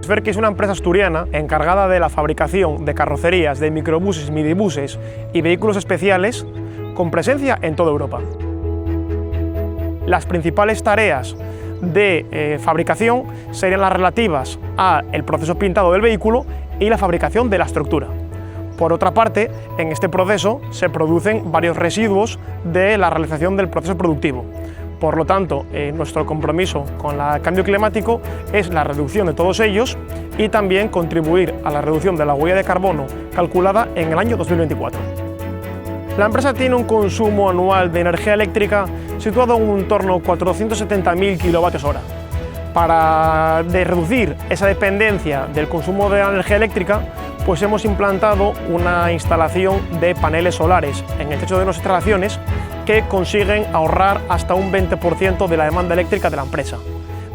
Sferki es una empresa asturiana encargada de la fabricación de carrocerías de microbuses, midibuses y vehículos especiales con presencia en toda Europa. Las principales tareas de fabricación serían las relativas al proceso pintado del vehículo y la fabricación de la estructura. Por otra parte, en este proceso se producen varios residuos de la realización del proceso productivo. Por lo tanto, nuestro compromiso con el cambio climático es la reducción de todos ellos y también contribuir a la reducción de la huella de carbono calculada en el año 2024. La empresa tiene un consumo anual de energía eléctrica situado en un torno a 470.000 kWh. Para reducir esa dependencia del consumo de energía eléctrica, pues hemos implantado una instalación de paneles solares en el techo de nuestras instalaciones que consiguen ahorrar hasta un 20% de la demanda eléctrica de la empresa.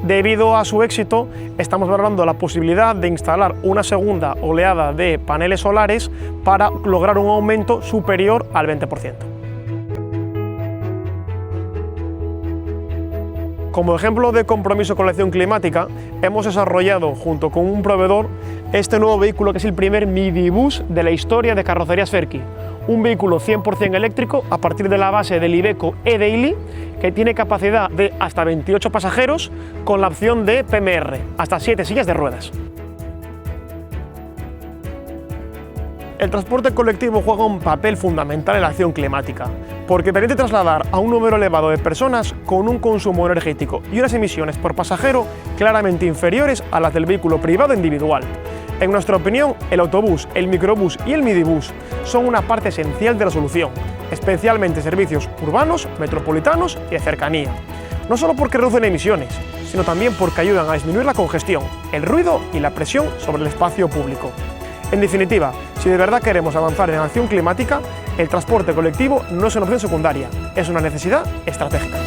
Debido a su éxito, estamos valorando la posibilidad de instalar una segunda oleada de paneles solares para lograr un aumento superior al 20%. Como ejemplo de compromiso con la acción climática, hemos desarrollado junto con un proveedor este nuevo vehículo que es el primer midibus de la historia de carrocerías Sferki. Un vehículo 100% eléctrico a partir de la base del Iveco e-Daily, que tiene capacidad de hasta 28 pasajeros con la opción de PMR, hasta 7 sillas de ruedas. El transporte colectivo juega un papel fundamental en la acción climática, porque permite trasladar a un número elevado de personas con un consumo energético y unas emisiones por pasajero claramente inferiores a las del vehículo privado individual. En nuestra opinión, el autobús, el microbús y el midibús son una parte esencial de la solución, especialmente servicios urbanos, metropolitanos y de cercanía. No solo porque reducen emisiones, sino también porque ayudan a disminuir la congestión, el ruido y la presión sobre el espacio público. En definitiva, si de verdad queremos avanzar en la acción climática, el transporte colectivo no es una opción secundaria, es una necesidad estratégica.